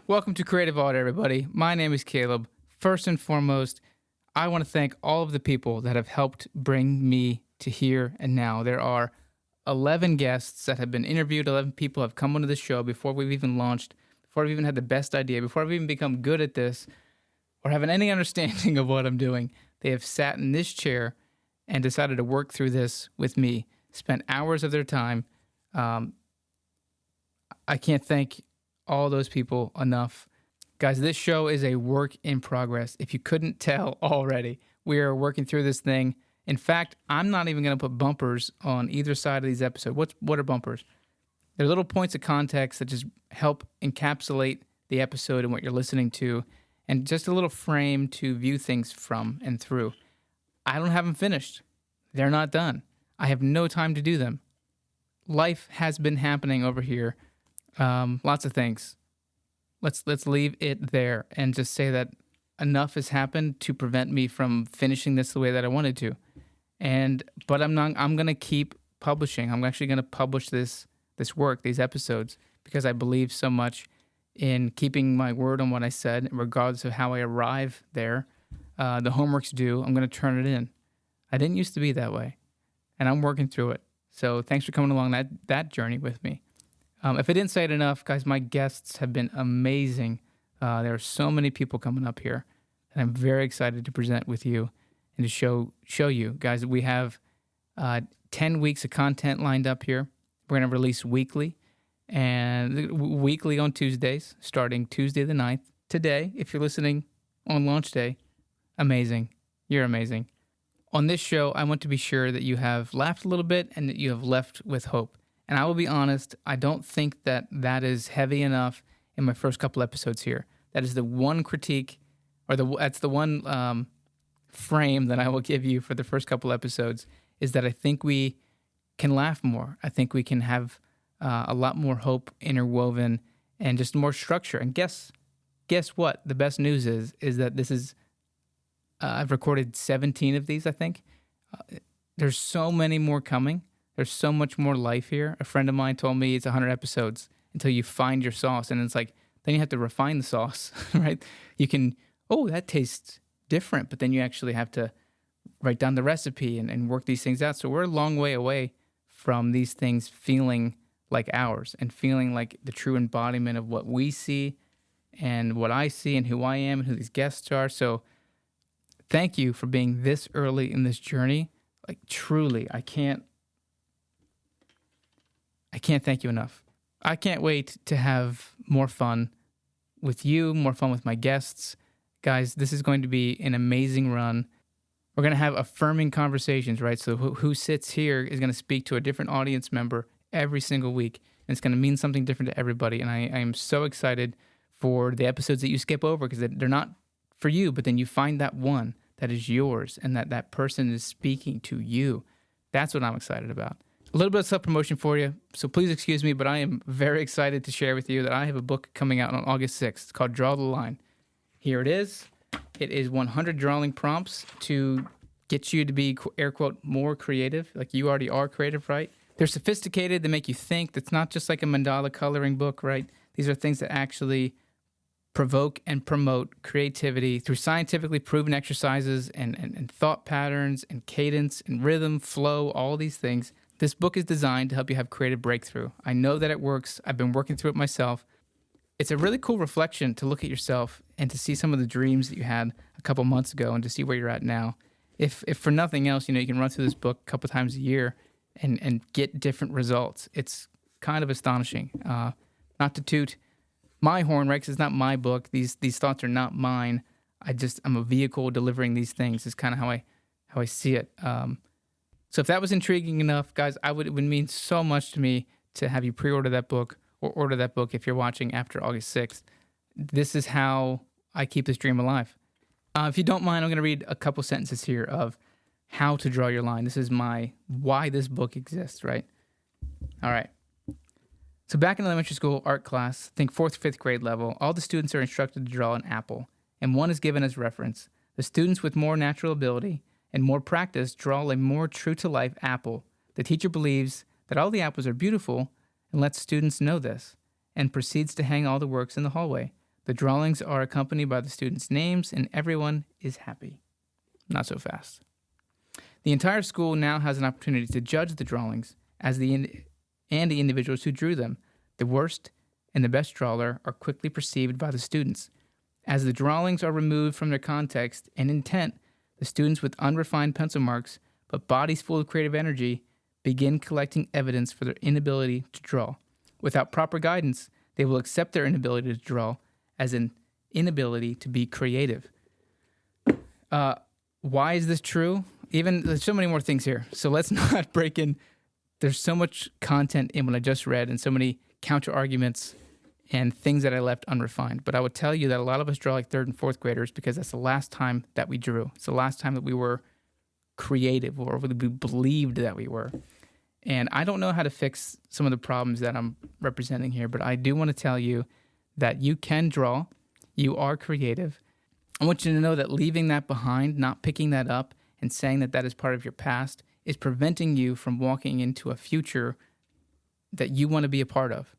Welcome to Creative Audit, everybody. My name is Caleb. First and foremost, I want to thank all of the people that have helped bring me to here and now. There are 11 guests that have been interviewed, 11 people have come onto the show before we've even launched, before I've even had the best idea, before I've even become good at this or having any understanding of what I'm doing. They have sat in this chair and decided to work through this with me, spent hours of their time. I can't thank all those people enough. Guys, this show is a work in progress. If you couldn't tell already, we are working through this thing. In fact, I'm not even going to put bumpers on either side of these episodes. What are bumpers? They're little points of context that just help encapsulate the episode and what you're listening to, and just a little frame to view things from and through. I don't have them finished. They're not done. I have no time to do them. Life has been happening over here. Lots of things. Let's leave it there and just say that enough has happened to prevent me from finishing this the way that I wanted to. But I'm going to keep publishing. I'm actually going to publish this work, these episodes, because I believe so much in keeping my word on what I said, regardless of how I arrive there. The homework's due. I'm going to turn it in. I didn't used to be that way, and I'm working through it. So thanks for coming along that journey with me. If I didn't say it enough, guys, my guests have been amazing. There are so many people coming up here, and I'm very excited to present with you and to show you. Guys, we have 10 weeks of content lined up here. We're going to release weekly, and weekly on Tuesdays, starting Tuesday the 9th. Today, if you're listening on launch day, amazing. You're amazing. On this show, I want to be sure that you have laughed a little bit and that you have left with hope. And I will be honest, I don't think that is heavy enough in my first couple episodes here. That is the one critique, or that's the one frame that I will give you for the first couple episodes, is that I think we can laugh more. I think we can have a lot more hope interwoven and just more structure. And guess what? The best news is that this is, I've recorded 17 of these, I think. There's so many more coming. There's so much more life here. A friend of mine told me it's 100 episodes until you find your sauce. And it's like, then you have to refine the sauce, right? You can, that tastes different, but then you actually have to write down the recipe and work these things out. So we're a long way away from these things feeling like ours and feeling like the true embodiment of what we see and what I see and who I am and who these guests are. So thank you for being this early in this journey. Like, truly, I can't thank you enough. I can't wait to have more fun with you, more fun with my guests. Guys, this is going to be an amazing run. We're going to have affirming conversations, right? So who sits here is going to speak to a different audience member every single week, and it's going to mean something different to everybody. And I am so excited for the episodes that you skip over, because they're not for you, but then you find that one that is yours and that person is speaking to you. That's what I'm excited about. A little bit of self-promotion for you, so please excuse me, but I am very excited to share with you that I have a book coming out on August 6th. It's called Draw the Line. Here it is. It is 100 drawing prompts to get you to be, air quote, more creative. Like, you already are creative, right? They're sophisticated. They make you think. That's not just like a mandala coloring book, right? These are things that actually provoke and promote creativity through scientifically proven exercises and thought patterns and cadence and rhythm, flow, all these things. This book is designed to help you have creative breakthrough. I know that it works. I've been working through it myself. It's a really cool reflection to look at yourself and to see some of the dreams that you had a couple months ago and to see where you're at now. If for nothing else, you can run through this book a couple times a year and get different results. It's kind of astonishing. Not to toot my horn, right? Because it's not my book. These thoughts are not mine. I'm a vehicle delivering these things. Is kind of how I see it. So if that was intriguing enough, guys, it would mean so much to me to have you pre-order that book or order that book if you're watching after August 6th. This is how I keep this dream alive. If you don't mind, I'm going to read a couple sentences here of how to draw your line. This is why this book exists, right? All right. So back in elementary school art class, think 4th, 5th grade level, all the students are instructed to draw an apple, and one is given as reference. The students with more natural ability and more practice draw a more true-to-life apple. The teacher believes that all the apples are beautiful and lets students know this, and proceeds to hang all the works in the hallway. The drawings are accompanied by the students' names, and everyone is happy. Not so fast. The entire school now has an opportunity to judge the drawings and the individuals who drew them. The worst and the best drawer are quickly perceived by the students. As the drawings are removed from their context and intent, the students with unrefined pencil marks but bodies full of creative energy begin collecting evidence for their inability to draw. Without proper guidance, they will accept their inability to draw as an inability to be creative. Why is this true? There's so many more things here, so let's not break in. There's so much content in what I just read and so many counter arguments and things that I left unrefined. But I would tell you that a lot of us draw like 3rd and 4th graders because that's the last time that we drew. It's the last time that we were creative or we believed that we were. And I don't know how to fix some of the problems that I'm representing here, but I do want to tell you that you can draw. You are creative. I want you to know that leaving that behind, not picking that up and saying that that is part of your past is preventing you from walking into a future that you want to be a part of.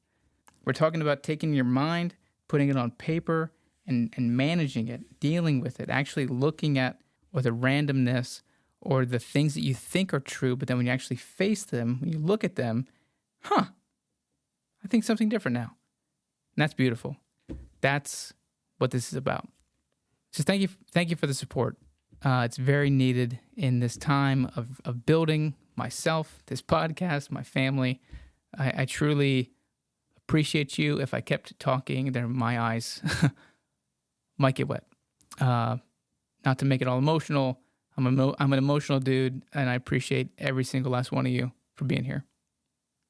We're talking about taking your mind, putting it on paper, and managing it, dealing with it, actually looking at or the randomness or the things that you think are true, but then when you actually face them, when you look at them, I think something different now. And that's beautiful. That's what this is about. So thank you for the support. It's very needed in this time of building myself, this podcast, my family. I truly appreciate you. If I kept talking, then my eyes might get wet. Not to make it all emotional. I'm an emotional dude, and I appreciate every single last one of you for being here.